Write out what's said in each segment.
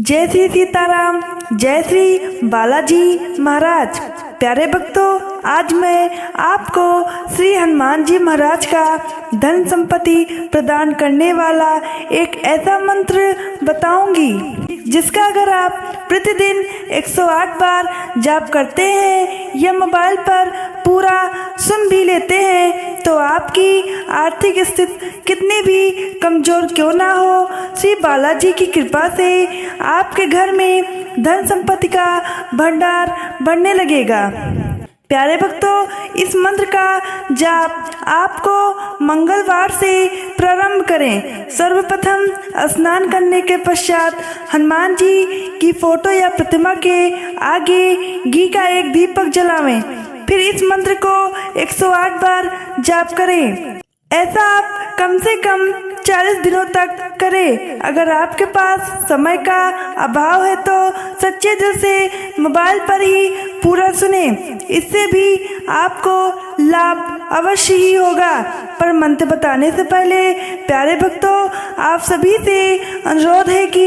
जय श्री सीताराम, जय श्री बालाजी महाराज। प्यारे भक्तों, आज मैं आपको श्री हनुमान जी महाराज का धन संपत्ति प्रदान करने वाला एक ऐसा मंत्र बताऊंगी जिसका अगर आप प्रतिदिन 108 बार जाप करते हैं या मोबाइल पर पूरा सुन भी लेते हैं तो आपकी आर्थिक स्थिति कितनी भी कमजोर क्यों ना हो, श्री बालाजी की कृपा से आपके घर में धन संपत्ति का भंडार बढ़ने लगेगा। प्यारे भक्तों, इस मंत्र का जाप आपको मंगलवार से प्रारंभ करें। सर्वप्रथम स्नान करने के पश्चात हनुमान जी की फोटो या प्रतिमा के आगे घी का एक दीपक जलावें। फिर इस मंत्र को 108 बार जाप करें। ऐसा आप कम से कम 40 दिनों तक करें। अगर आपके पास समय का अभाव है तो सच्चे दिल से मोबाइल पर ही पूरा सुने, इससे भी आपको लाभ अवश्य ही होगा। पर मंत्र बताने से पहले प्यारे भक्तों, आप सभी से अनुरोध है कि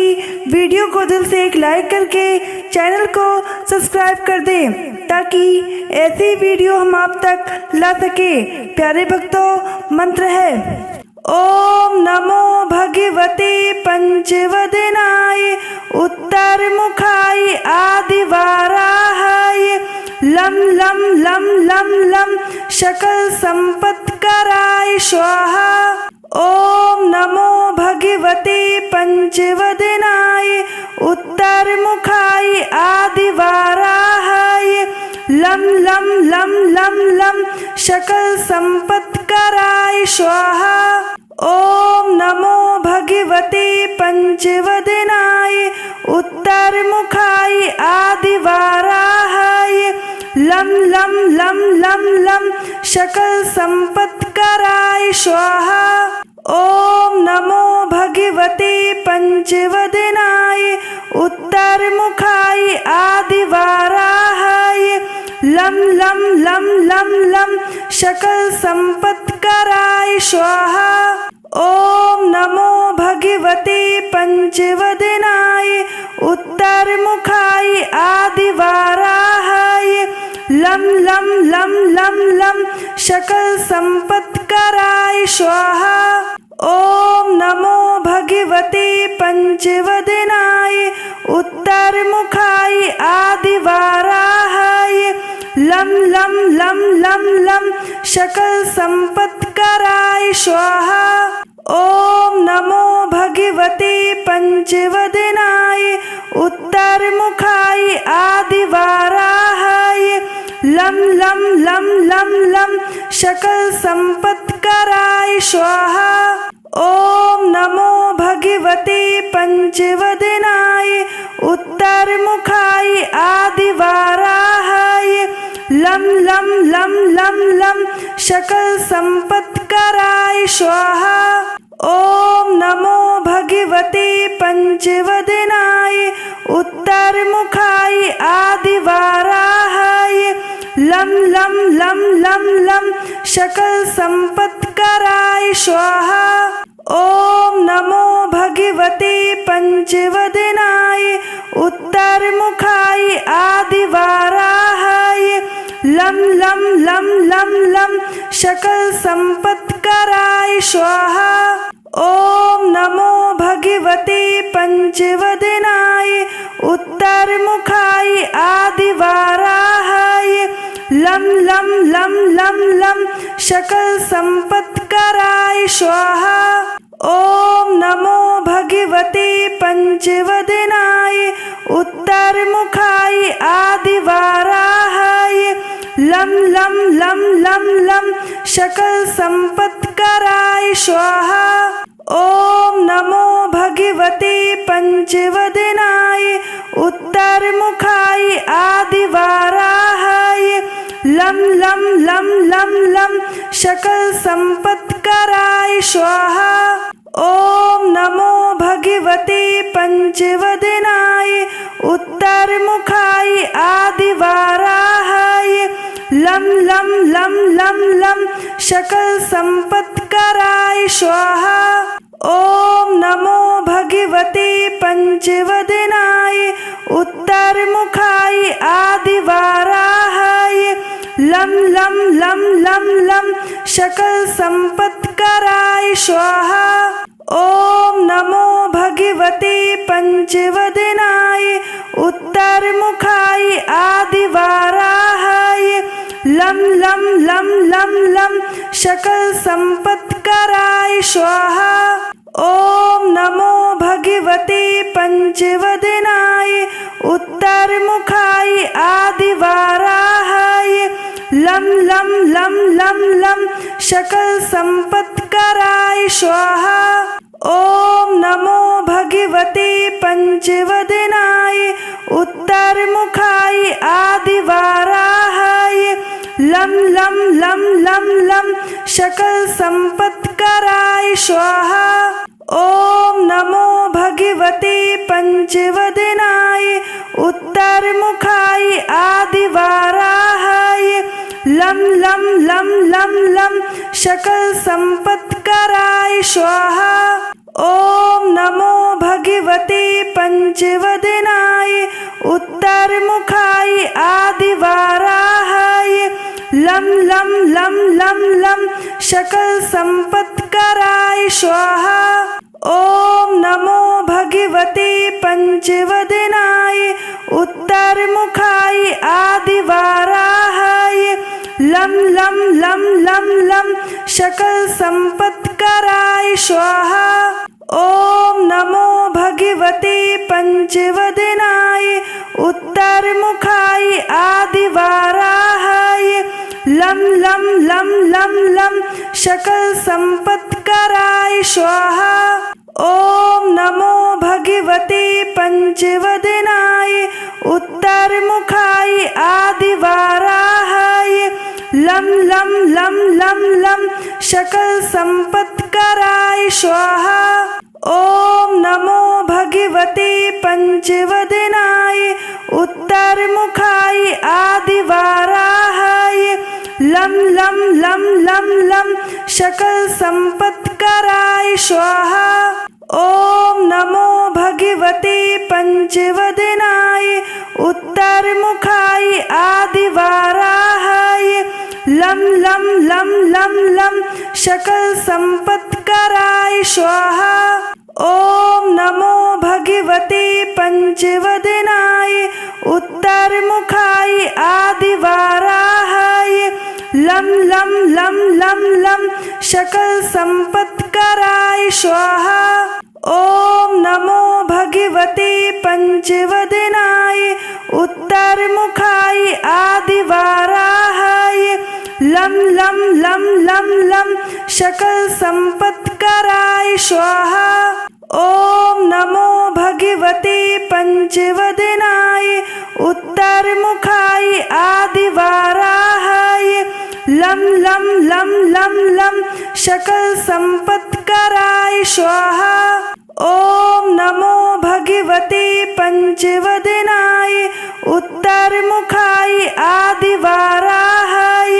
वीडियो को दिल से एक लाइक करके चैनल को सब्सक्राइब कर दें ताकि ऐसी वीडियो हम आप तक ला सके। प्यारे भक्तों, मंत्र है ओम नमो भगवते पंचवदनाय उत्तर मुखाय आदिवाराय लम लम लम लम लम सकल संपत्कराय स्वाहा। ओम नमो भगवते पंचवदनाय उत्तर मुखाय आदिवाराय लम लम लम लम लम सकल संपत्कराय स्वाहा। ओम नमो भगवते पंचवदनाय उत्तर मुखाय आदिवाराय लम लम लम लम लम सकल संपत्कराय स्वाहा। ओम नमो भगवते पंचवदनाय उत्तर मुखाय आदिवाराय लम लम लम लम लम सकल संपत्कराय स्वाहा। ओम नमो भगवते पंचवदनाय उत्तर मुखाय आदिवाराय लम लम लम लम लम सकल संपत्कराय स्वाहा। ओम नमो भगवते पंचवदनाय उत्तर मुखाय आदिवाराय लम लम लम लम लम सकल संपत्कराय स्वाहा। ओम नमो भगवते पंचवदनाय उत्तर मुखाय आदिवाराय लम लम लम लम लम सकल संपत्कराय स्वाहा। ओम नमो भगवते पंचवदनाय उत्तर मुखाय आदिवाराय लम लम लम लम लम सकल संपत्कराय स्वाहा। ओम नमो भगवते पंचवदनाय उत्तर मुखाय आदिवाराय लम लम लम लम लम सकल संपत्कराय स्वाहा। ओम नमो भगवते पंचवदनाय उत्तर मुखाय आदिवाराय लम लम लम लम लम सकल संपत्कराय स्वाहा। ओम नमो भगवते पंचवदनाय उत्तर मुखाय आदिवाराय लम लम लम लम लम सकल संपत्कराय स्वाहा। ओम नमो भगवते पंचवदनाय उत्तर मुखाय आदिवाराय लम लम लम लम लम सकल संपत्कराय स्वाहा। ओम नमो भगवते पंचवदनाय उत्तर मुखाय आदिवाराय लम लम लम लम लम सकल संपत्कराय स्वाहा। ओम नमो भगवते पंचवदनाय उत्तर मुखाय आदिवाराय लम लम लम लम लम सकल संपत्कराय स्वाहा। ओम नमो भगवते पंच पंचवदनाय उत्तरमुखाय आदिवाराहाय लं लं लं लं लं सकल संपत्कराय स्वाहा। ओम नमो भगवते पंचवदनाय उत्तरमुखाय आदिवाराहाय लं लं लं लं लं सकल संपत्कराय स्वाहा। ओम नमो भगवते पंचवदनाय उत्तरमुखाय आदिवाराहाय लं लं लं लं लं सकल संपत्कराय स्वाहा। ओम नमो भगवते पंचवदनाय उत्तरमुखाय आदिवाराहाय लं लं लं लं लं सकल संपत्कराय स्वाहा। ओम नमो भगवते पंचवदनाय उत्तरमुखाय आदिवाराहाय लं लं लं लं लं सकल संपत्कराय स्वाहा। ओम नमो भगवते पंचवदनाय उत्तरमुखाय आदिवाराहाय लं लं लं लं लं सकल संपत्कराय स्वाहा। ओम नमो भगवते पंचवदनाय उत्तरमुखाय आदिवाराहाय लं लं लं लं लं सकल संपत्कराय स्वाहा। ओम नमो भगवते पंचवदनाय उत्तरमुखाय आदिवाराहाय लं लं लं लं लं सकल संपत्कराय स्वाहा। ओम नमो भगवते पंचवदनाय उत्तरमुखाय आदिवाराहाय लं लं लं लं लं सकल संपत्कराय स्वाहा। ओम नमो भगवते पंचवदनाय उत्तरमुखाय आदिवाराहाय लं लं लं लं लं सकल संपत्कराय स्वाहा। ओम नमो भगवते पंचवदनाय उत्तरमुखाय आदिवाराहाय लं लं लं लं लं सकल संपत्कराय स्वाहा। ओम नमो भगवते पंचवदनाय उत्तरमुखाय आदिवाराहाय लं लं लं लं लं सकल संपत्कराय स्वाहा। ओम नमो भगवते पंचवदनाय उत्तरमुखाय आदिवाराहाय लं लं लं लं लं सकल संपत्कराय स्वाहा। ओम नमो भगवते पंचवदनाय उत्तरमुखाय आदिवाराहाय लं लं लं लं लं सकल संपत्कराय स्वाहा। ओम नमो भगवते पंचवदनाय उत्तरमुखाय आदिवाराहाय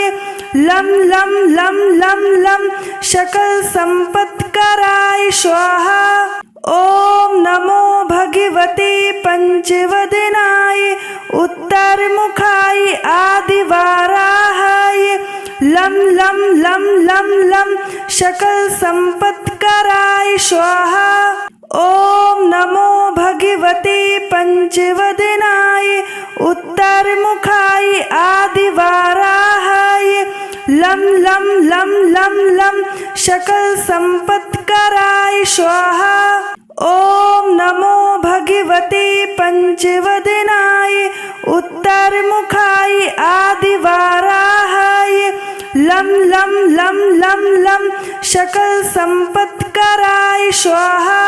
लं लं लं लं लं सकल संपत्कराय स्वाहा। ओम नमो भगवते पंचवदनाय उत्तरमुखाय आदिवाराहाय लं लं लं लं लं सकल संपत्कराय स्वाहा। ओम नमो भगवते पंचवदनाय उत्तरमुखाय आदिवाराहाय लं लं लं लं लं सकल संपत्कराय स्वाहा। ओम नमो भगवते पंचवदनाय उत्तरमुखाय आदिवाराहाय लं लं लं लं लं सकल संपत्कराय स्वाहा।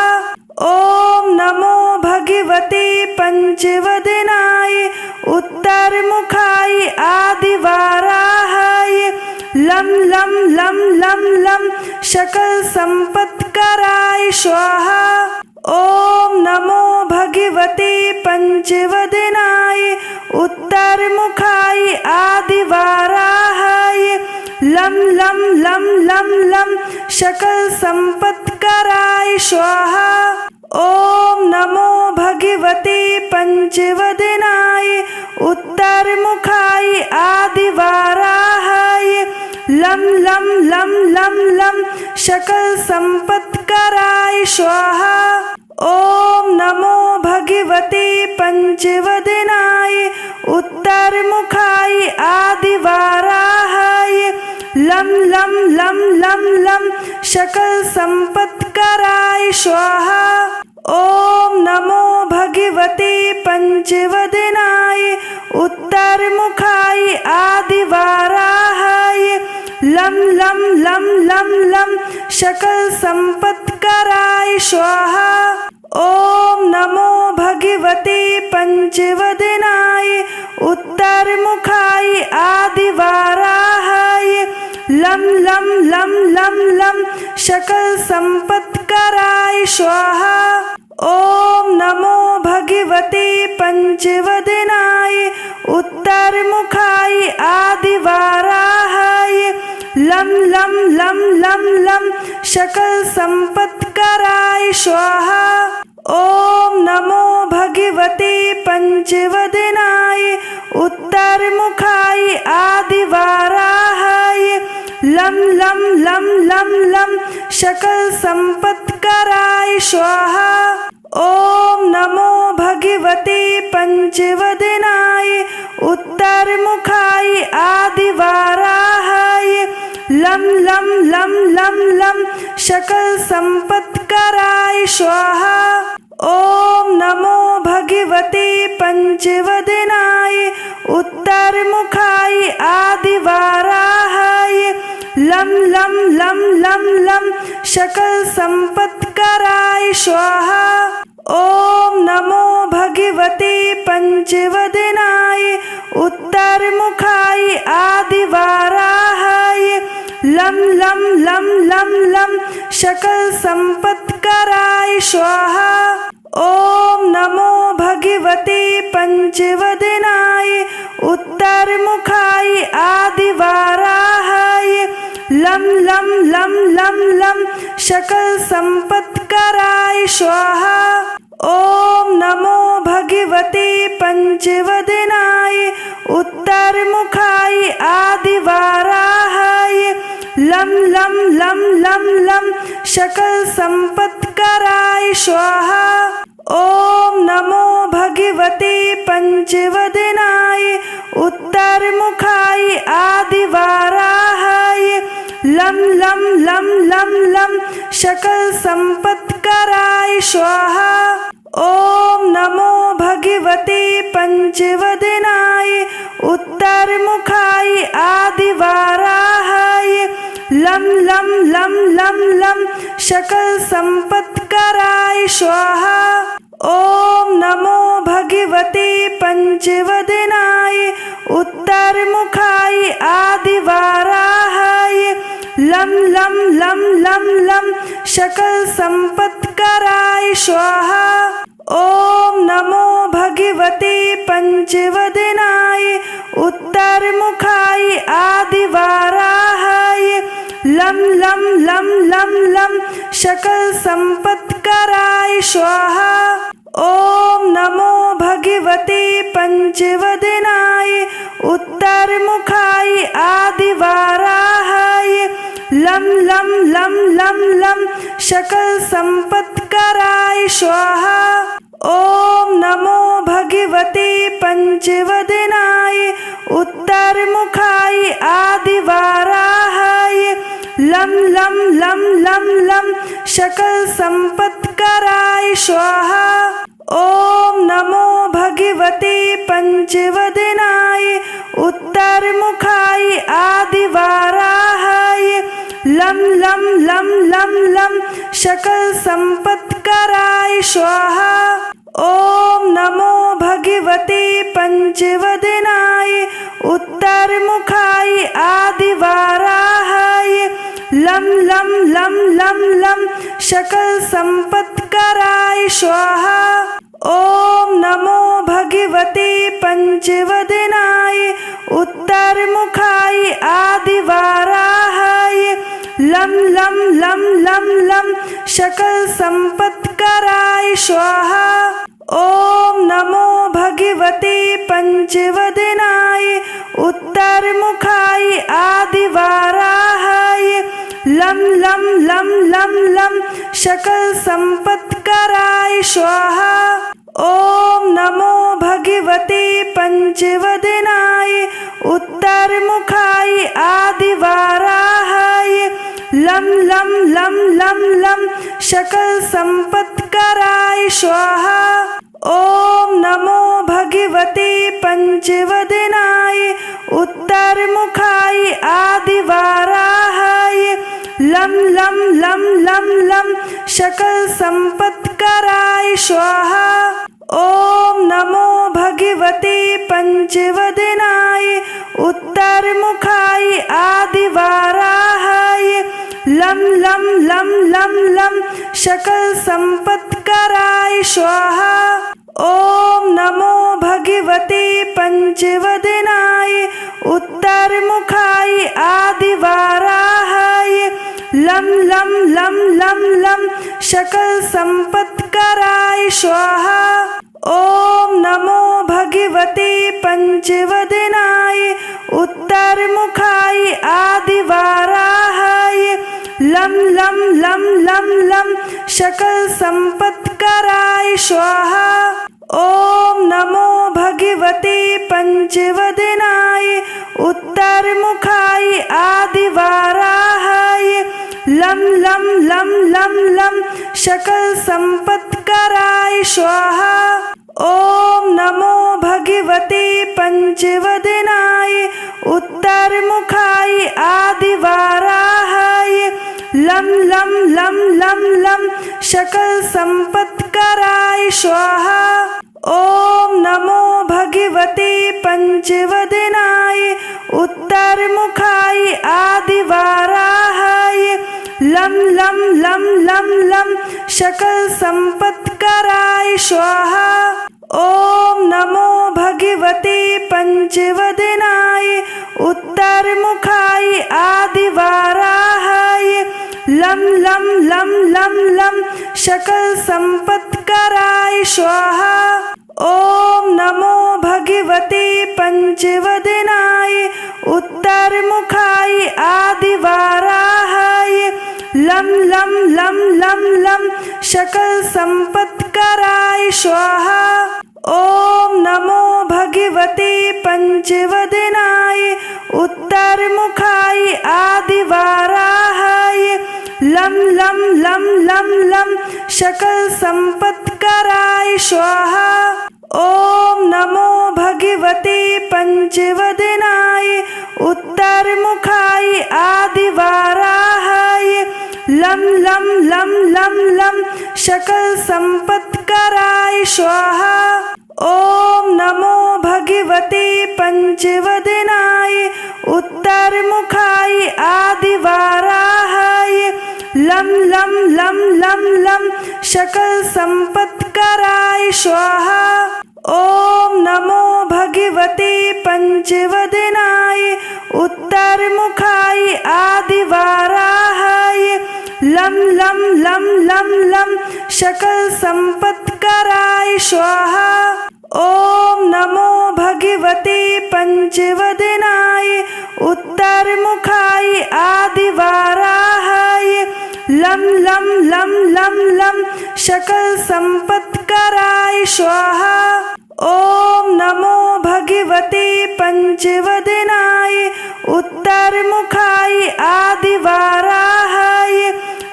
ओम नमो भगवते पंचवदनाय उत्तरमुखाय आदिवाराहाय लं लं लं लं लं सकल संपत्कराय स्वाहा। ओम नमो भगवते पंचवदनाय उत्तरमुखाय आदिवाराहाय लं लं लं लं लं सकल संपत्कराय स्वाहा। ओम नमो भगवते पंचवदनाय उत्तरमुखाय आदिवाराहाय लं लं लं लं लं सकल संपत्कराय स्वाहा। ओम नमो भगवते पंचवदनाय उत्तरमुखाय आदिवाराहाय लं लं लं लं लं सकल संपत्कराय स्वाहा। ओम नमो भगवते पंचवदनाय उत्तरमुखाय आदिवाराहाय लं लं लं लं लं सकल संपत्कराय स्वाहा। ओम नमो भगवते पंचवदनाय उत्तरमुखाय आदिवाराहाय लं लं लं लं लं सकल संपत्कराय स्वाहा। ओम नमो भगवते पंचवदनाय उत्तरमुखाय आदिवाराहाय लं लं लं लं लं सकल संपत्कराय स्वाहा। ओम नमो भगवते पंचवदनाय उत्तरमुखाय आदिवाराहाय लं लं लं लं लं सकल संपत्कराय स्वाहा। ओम नमो भगवते पंचवदनाय उत्तरमुखाय आदिवाराहाय लं लं लं लं लं सकल संपत्कराय स्वाहा। ओम नमो भगवते पंचवदनाय उत्तरमुखाय आदिवाराहाय लं लं लं लं लं सकल संपत्कराय स्वाहा। ओम नमो भगवते पंचवदनाय उत्तरमुखाय आदिवाराहाय लं लं लं लं लं सकल संपत्कराय स्वाहा। ओम नमो भगवते पंचवदनाय उत्तरमुखाय आदिवाराहाय लं लं लं लं लं सकल संपत्कराय स्वाहा। ओम नमो भगवते पंचवदनाय उत्तरमुखाय आदिवाराहाय लं लं लं लं लं सकल संपत्कराय स्वाहा। ओम नमो भगवते पंचवदनाय उत्तरमुखाय आदिवाराहाय लं लं लं लं लं सकल संपत्कराय स्वाहा। ओम नमो भगवते पंचवदनाय उत्तरमुखाय आदिवाराहाय लं लं लं लं लं सकल संपत्कराय स्वाहा। ओम नमो भगवते पंचवदनाय उत्तरमुखाय आदिवाराहाय लं लं लं लं लं सकल संपत्कराय स्वाहा। ओम नमो भगवते पंचवदनाय उत्तरमुखाय आदिवाराहाय लं लं लं लं लं सकल संपत्कराय स्वाहा। ओम नमो भगवते पंचवदनाय उत्तरमुखाय आदिवाराहाय लं लं लं लं लं सकल संपत्कराय स्वाहा। ओम नमो भगवते पंचवदनाय उत्तरमुखाय आदिवाराहाय लं लं लं लं लं सकल संपत्कराय स्वाहा। ओम नमो भगवते पंचवदनाय उत्तरमुखाय आदिवाराहाय लं लं लं लं लं सकल संपत्कराय स्वाहा। ओम नमो भगवते पंचवदनाय उत्तरमुखाय आदिवाराहाय लं लं लं लं लं सकल संपत्कराय स्वाहा। ओम नमो भगवते पंचवदनाय उत्तरमुखाय आदिवाराहाय लं लं लं लं लं सकल संपत्कराय स्वाहा। ॐ नमो भगवते पंचवदनाय उत्तरमुखाय आदिवाराहाय लं लं लं लं लं सकल संपत्कराय स्वाहा। ॐ नमो भगवते पंचवदनाय उत्तरमुखाय आदिवाराहाय लं लं लं लं लं सकल संपत्कराय स्वाहा। ॐ नमो भगवते पंचवदनाय उत्तरमुखाय आदिवाराहाय लं लं लं लं लं सकल संपत्कराय स्वाहा। ॐ नमो भगवते पंचवदनाय उत्तरमुखाय आदिवाराहाय लं लं लं लं लं सकल संपत्कराय स्वाहा। ॐ नमो भगवते पंचवदनाय उत्तरमुखाय आदिवाराहाय लं लं लं लं लं सकल संपत्कराय स्वाहा। ॐ नमो भगवते पंचवदनाय उत्तरमुखाय आदिवाराहाय लं लं लं लं लं सकल संपत्कराय स्वाहा। ॐ नमो भगवते पंचवदनाय उत्तरमुखाय आदिवाराहाय लं लं लं लं लं सकल संपत्कराय स्वाहा। ॐ नमो भगवते पंचवदनाय उत्तरमुखाय आदिवाराहाय लं लं लं लं लं सकल संपत्कराय स्वाहा। ॐ नमो भगवते पंचवदनाय उत्तरमुखाय आदिवाराहाय लं लं लं लं लं सकल संपत्कराय स्वाहा। ॐ नमो भगवते पंचवदनाय उत्तरमुखाय आदिवाराहाय लं लं लं लं लं सकल संपत्कराय स्वाहा। ॐ नमो भगवते पंचवदनाय उत्तरमुखाय आदिवाराहाय लं लं लं लं लं सकल संपत्कराय स्वाहा। ॐ नमो भगवते पंचवदनाय उत्तरमुखाय आदिवाराहाय लं लं लं लं लं सकल संपत्कराय स्वाहा। ॐ नमो भगवते पंचवदनाय उत्तरमुखाय आदिवाराहाय लं लं लं लं लं सकल संपत्कराय स्वाहा। ॐ नमो भगवते पंचवदनाय उत्तरमुखाय आदिवाराहाय लं लं लं लं लं सकल संपत्कराय स्वाहा। ॐ नमो भगवते पंचवदनाय उत्तरमुखाय आदिवाराहाय लं लं लं लं लं सकल संपत्कराय स्वाहा। ॐ नमो भगवते पंचवदनाय उत्तरमुखाय आदिवाराहाय लं लं लं लं लं सकल संपत्कराय स्वाहा। ॐ नमो भगवते पंचवदनाय उत्तरमुखाय आदिवाराहाय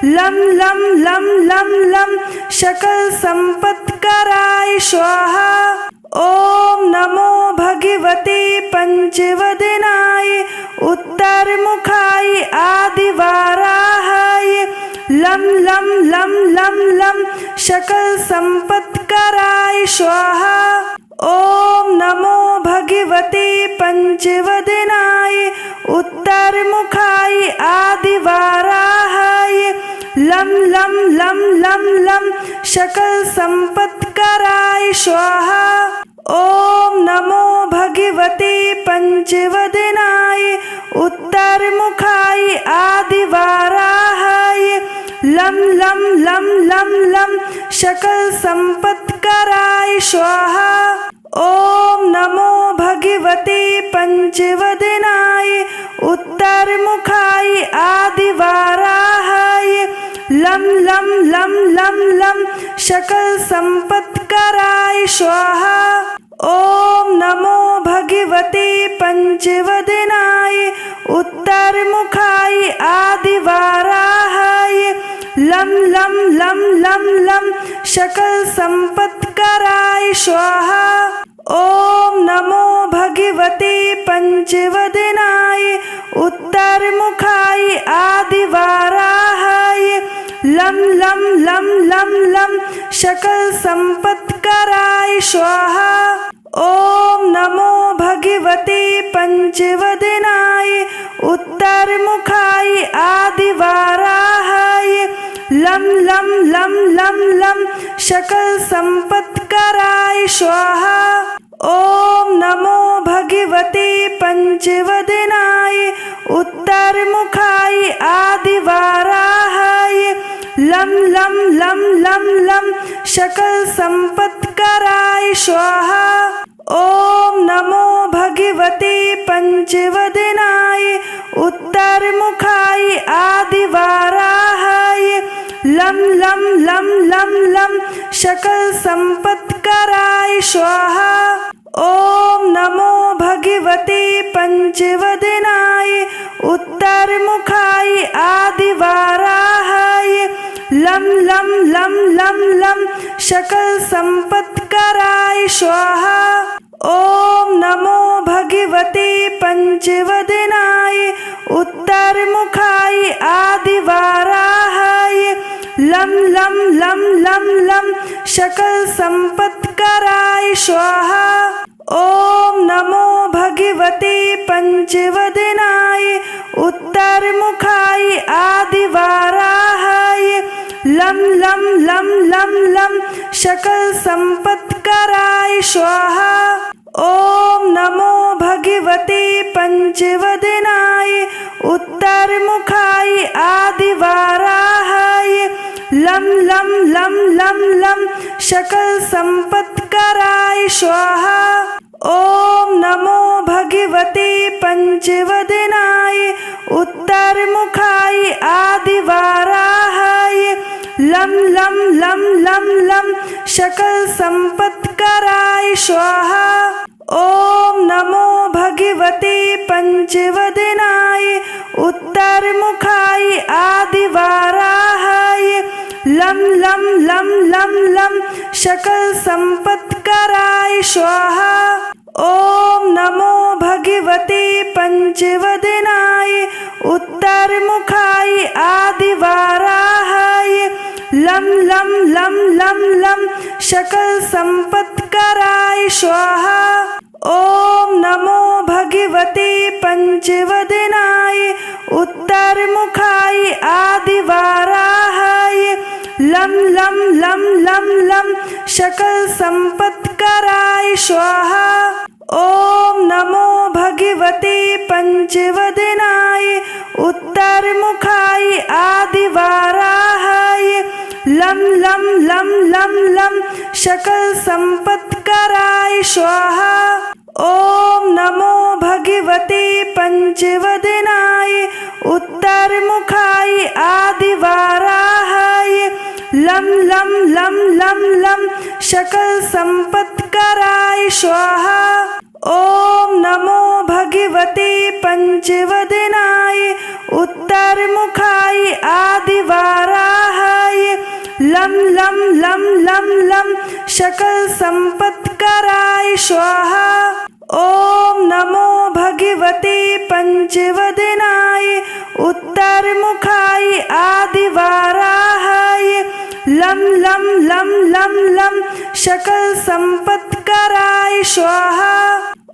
लं लं लं लं लं सकल संपत्कराय स्वाहा। ॐ नमो भगवते पंचवदनाय उत्तरमुखाय आदिवाराहाय लं लं लं लं लं सकल संपत्कराय स्वाहा। ॐ नमो भगवते पंचवदनाय उत्तरमुखाय आदिवाराहाय लं लं लं लं लं सकल संपत्कराय स्वाहा। ॐ नमो भगवते पंचवदनाय उत्तरमुखाय आदिवाराहाय लं लं लं लं लं सकल संपत्कराय स्वाहा। ओम नमो भगवते पंचवदनाय उत्तरमुखाय आदिवाराहाय। लं लं लं लं लं सकल संपत्कराय स्वाहा। ओम नमो भगवते पंचवदनाय उत्तरमुखाय आदिवाराहाय। लं लं लं लं लं सकल संपत्कराय स्वाहा। ओम नमो भगवते पंचवदनाय उत्तरमुखाय आदिवाराहाय। लं लं लं लं लं सकल संपत्कराय स्वाहा। ओम नमो भगवते पंचवदनाय उत्तरमुखाय आदिवाराहाय। लं लं लं लं लं सकल संपत्कराय स्वाहा। ओम नमो भगवते पंचवदनाय उत्तरमुखाय आदिवाराहाय। लं लं लं लं लं सकल संपत्कराय स्वाहा। ओम नमो भगवते पंचवदनाय उत्तरमुखाय आदिवाराहाय। लं लं लं लं लं सकल संपत्कराय स्वाहा। ओम नमो भगवते पंचवदनाय उत्तरमुखाय आदिवाराहाय। लं लं लं लं लं सकल संपत्कराय स्वाहा। ओम नमो भगवते पंचवदनाय उत्तरमुखाय आदिवाराहाय। लं लं लं लं लं सकल संपत्कराय स्वाहा। ओम नमो भगवते पंचवदनाय उत्तरमुखाय आदिवाराहाय। लं लं लं लं लं सकल संपत्कराय स्वाहा। ओम नमो भगवते पंचवदनाय उत्तरमुखाय आदिवाराहाय। लं लं लं लं लं सकल संपत्कराय स्वाहा। ओम नमो भगवते पंचवदनाय उत्तरमुखाय आदिवाराहाय। लं लं लं लं लं सकल संपत्कराय स्वाहा। ओम नमो भगवते पंचवदनाय उत्तरमुखाय आदिवाराहाय। लं लं लं लं लं सकल संपत्कराय स्वाहा। ओम नमो भगवते पंचवदनाय उत्तरमुखाय आदिवाराहाय। लं लं लं लं लं सकल संपत्कराय स्वाहा। ओम नमो भगवते पंचवदनाय उत्तरमुखाय आदिवाराहाय। लं लं लं लं लं सकल संपत्कराय स्वाहा। ओम नमो भगवते पंचवदनाय उत्तरमुखाय आदिवाराहाय। लं लं लं लं लं सकल संपत्कराय स्वाहा। ओम नमो भगवते पंचवदनाय उत्तरमुखाय आदिवाराहाय। लं लं लं लं लं सकल संपत्कराय स्वाहा। ओम नमो भगवते पंचवदनाय उत्तरमुखाय आदिवाराहाय। लं लं लं लं लं सकल संपत्कराय स्वाहा। ओम नमो भगवते पंचवदनाय उत्तरमुखाय आदिवाराहाय। लं लं लं लं लं सकल संपत्कराय स्वाहा।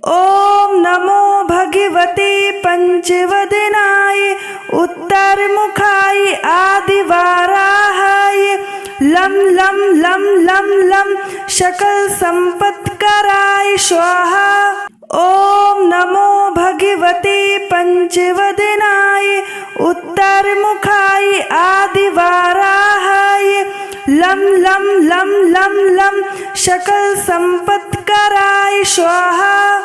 ओम नमो भगवते पंचवदनाय उत्तरमुखाय आदिवाराहाय। लं लं लं लं लं सकल संपत्कराय स्वाहा। ओम नमो भगवते पंचवदनाय उत्तरमुखाय आदिवाराहाय लं लं लं लं लं सकल संपत्कराय स्वाहा।